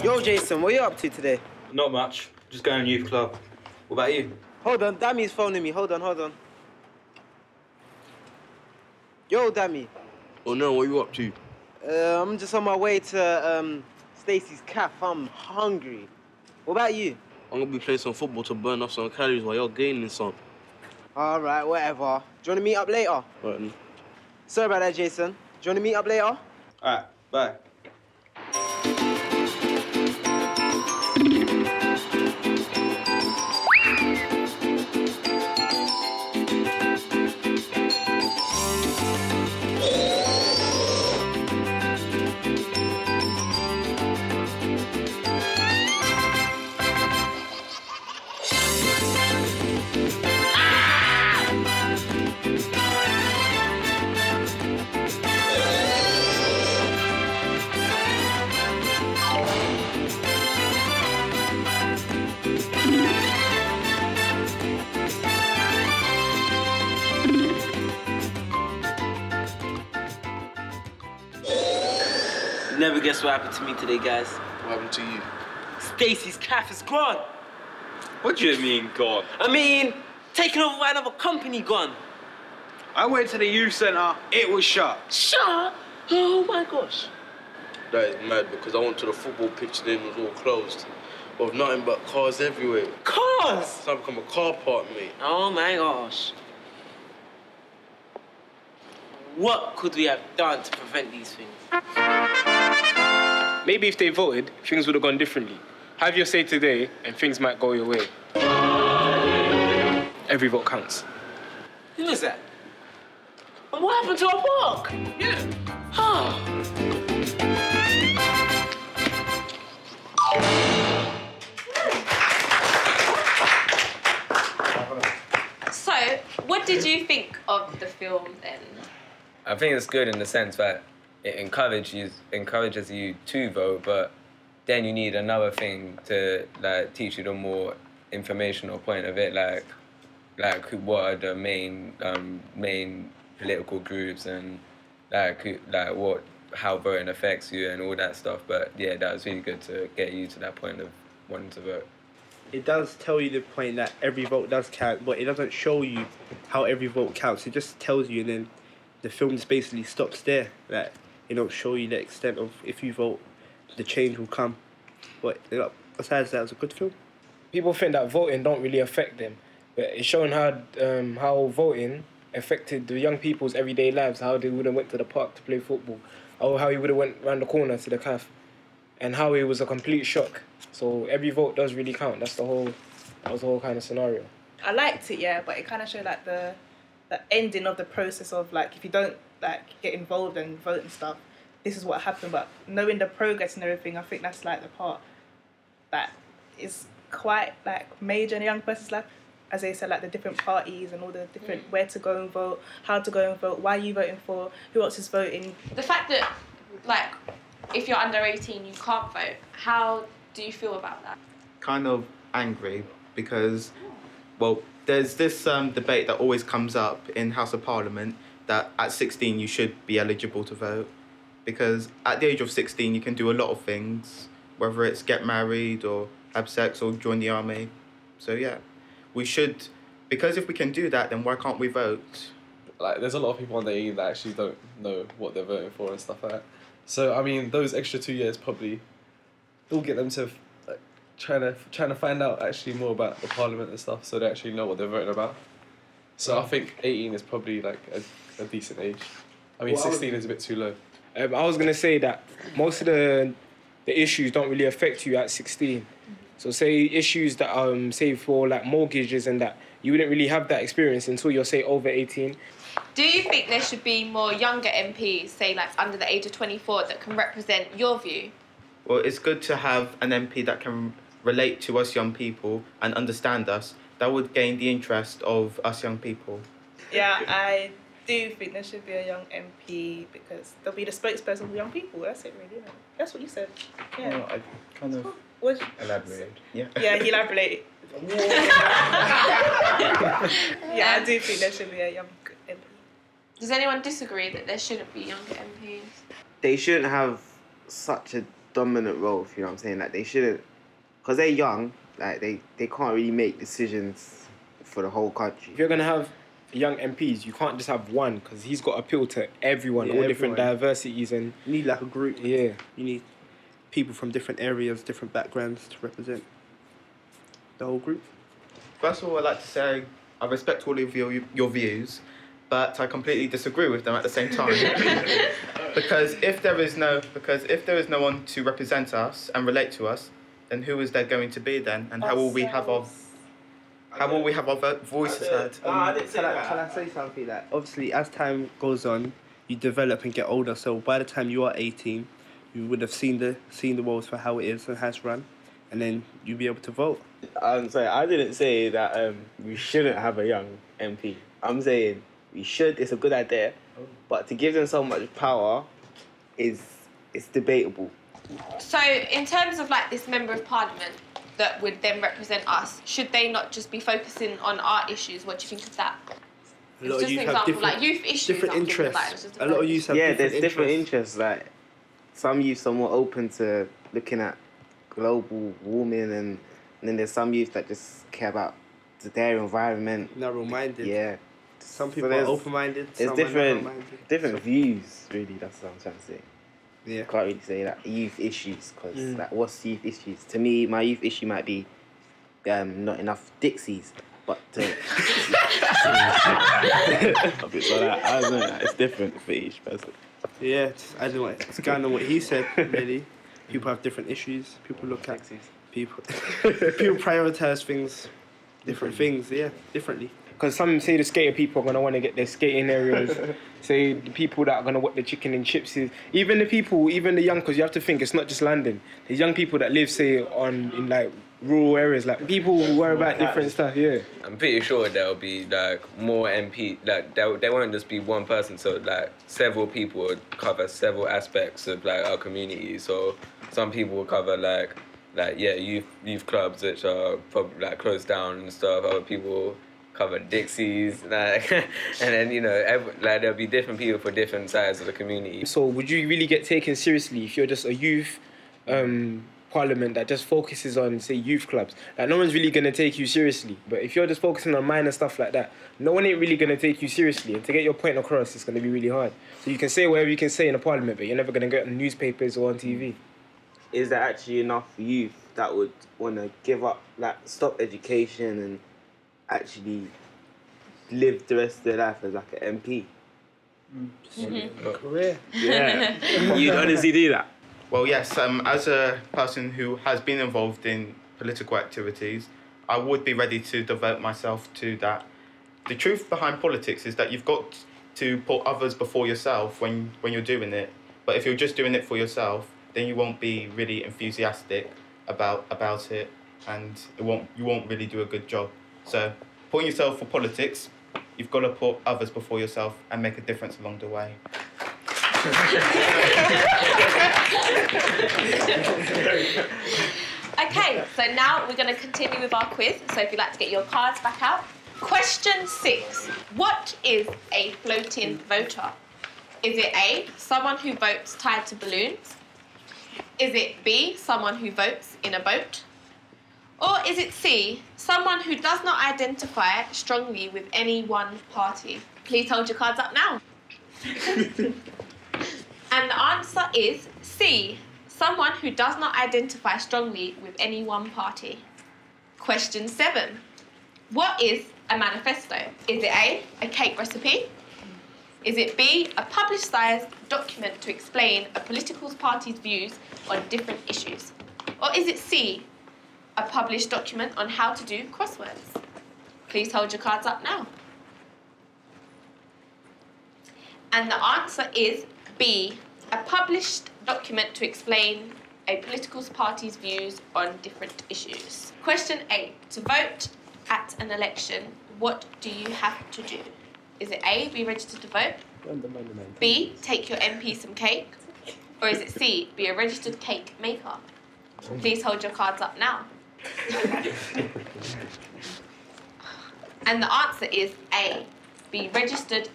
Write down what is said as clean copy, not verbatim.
Yo, Jason, what are you up to today? Not much. Just going to youth club. What about you? Hold on, Dammy's phoning me. Hold on. Yo, Dammy. Oh no, what are you up to? I'm just on my way to Stacey's Cafe. I'm hungry. What about you? I'm gonna be playing some football to burn off some calories while you're gaining some. All right, whatever. Do you want to meet up later? Right. Sorry about that, Jason. Do you want to meet up later? All right, bye. Never guess what happened to me today, guys. What happened to you? Stacey's Cafe is gone. What do you mean, gone? I mean, taken over by another company gone. I went to the youth centre, it was shut. Shut? Oh my gosh. That is mad because I went to the football pitch and it was all closed. With nothing but cars everywhere. Cars? It's now become a car park, mate. Oh my gosh. What could we have done to prevent these things? Maybe if they voted, things would have gone differently. Have your say today, and things might go your way. Every vote counts. Who is that? And what happened to our park? Yeah. Oh. So, what did you think of the film then? I think it's good in the sense that it encourages you to vote, but then you need another thing to teach you the more informational point of it, like what are the main political groups and how voting affects you and all that stuff. But yeah, that was really good to get you to that point of wanting to vote. It does tell you the point that every vote does count, but it doesn't show you how every vote counts. It just tells you, and then the film just basically stops there. That it don't show you the extent of if you vote, the change will come. But besides that, it was a good film. People think that voting don't really affect them, but it's showing how voting affected the young people's everyday lives, how they would have went to the park to play football, or how he would have went round the corner to the cafe, and how it was a complete shock. So every vote does really count. That was the whole kind of scenario. I liked it, yeah, but it kind of showed like the ending of the process of like if you don't like get involved and vote and stuff, this is what happened. But knowing the progress and everything, I think that's like the part that is quite like major in a young person's life. As they said, like the different parties and all the different where to go and vote, how to go and vote, why are you voting for, who else is voting. The fact that, like, if you're under 18, you can't vote. How do you feel about that? Kind of angry because, well, there's this debate that always comes up in House of Parliament that at 16 you should be eligible to vote, because at the age of 16 you can do a lot of things, whether it's get married or have sex or join the army. So yeah, we should, because if we can do that, then why can't we vote? Like, there's a lot of people under 18 that actually don't know what they're voting for and stuff like that. So I mean, those extra 2 years probably will get them to like, trying to find out actually more about the parliament and stuff, so they actually know what they're voting about. So I think 18 is probably like a decent age. I mean, 16 is a bit too low. I was gonna say that most of the issues don't really affect you at 16. So say issues that say for like mortgages and that, you wouldn't really have that experience until you're say over 18. Do you think there should be more younger MPs, say like under the age of 24, that can represent your view? Well, it's good to have an MP that can relate to us young people and understand us. That would gain the interest of us young people. Yeah, I do think there should be a young MP because they'll be the spokesperson for young people. That's it, really. Isn't it? That's what you said. Yeah. Well, I kind of elaborated. Yeah. Yeah, he elaborated. Yeah, I do think there should be a young MP. Does anyone disagree that there shouldn't be younger MPs? They shouldn't have such a dominant role, if you know what I'm saying. Like, they shouldn't, because they're young, like, they can't really make decisions for the whole country. If you're going to have young MPs, you can't just have one, because he's got to appeal to everyone, all different diversities. And you need like a group. Yeah. You need people from different areas, different backgrounds to represent the whole group. First of all, I'd like to say I respect all of your views, but I completely disagree with them at the same time. because if there is no one to represent us and relate to us, then who is there going to be then? And how will we have our voices heard? Can I say something? That obviously, as time goes on, you develop and get older. So by the time you are 18, you would have seen the world for how it is and has run, and then you'll be able to vote. I'm sorry, I didn't say that we shouldn't have a young MP. I'm saying we should. It's a good idea, but to give them so much power it's debatable. So, in terms of like this member of parliament that would then represent us, should they not just be focusing on our issues? What do you think of that? A lot Just of youth an have example, like youth issues. different I'm thinking interests. about, it's just A lot of youth have there's different interests. Like, some youths are more open to looking at global warming, and then there's some youth that just care about their environment. Narrow-minded. Yeah. Some people are open-minded. There's some different views, really. That's what I'm trying to say. Yeah. Can't really say that youth issues, because like, what's youth issues? To me, my youth issue might be not enough Dixies, but a bit like that. I don't know. It's different for each person. Yeah, I don't know. It's kind of what he said. Really, people have different issues. People look at people prioritize things, different things. Yeah, differently. Because some say the skater people are going to want to get their skating areas. Say the people that are going to want the chicken and chips is... Even the young, because you have to think, it's not just London. There's young people that live, say, in like rural areas. Like people who worry about different stuff, yeah. I'm pretty sure there'll be like more MP, like there won't just be one person, so like several people would cover several aspects of like our community. So some people will cover like youth clubs which are probably like closed down and stuff. Other people cover Dixies, like, and then there'll be different people for different sides of the community. So would you really get taken seriously if you're just a youth parliament that just focuses on, say, youth clubs? Like, no one's really gonna take you seriously. But if you're just focusing on minor stuff like that, no one ain't really gonna take you seriously. And to get your point across, it's gonna be really hard. So you can say whatever you can say in a parliament, but you're never gonna get on newspapers or on TV. Is there actually enough youth that would want to give up, like, stop education and actually live the rest of their life as like an MP? Career. Yeah. You'd honestly do that? Well, yes. As a person who has been involved in political activities, I would be ready to devote myself to that. The truth behind politics is that you've got to put others before yourself when you're doing it. But if you're just doing it for yourself, then you won't be really enthusiastic about it, and you won't really do a good job. So, putting yourself for politics, you've got to put others before yourself and make a difference along the way. Okay, so now we're going to continue with our quiz. So if you'd like to get your cards back out. Question 6. What is a floating voter? Is it A, someone who votes tied to balloons? Is it B, someone who votes in a boat? Or is it C, someone who does not identify strongly with any one party? Please hold your cards up now. And the answer is C, someone who does not identify strongly with any one party. Question 7. What is a manifesto? Is it A, a cake recipe? Is it B, a publicised document to explain a political party's views on different issues? Or is it C, a published document on how to do crosswords? Please hold your cards up now. And the answer is B, a published document to explain a political party's views on different issues. Question 8. To vote at an election, what do you have to do? Is it A, be registered to vote? B, take your MP some cake? Or is it C, be a registered cake maker? Please hold your cards up now. And the answer is A, be registered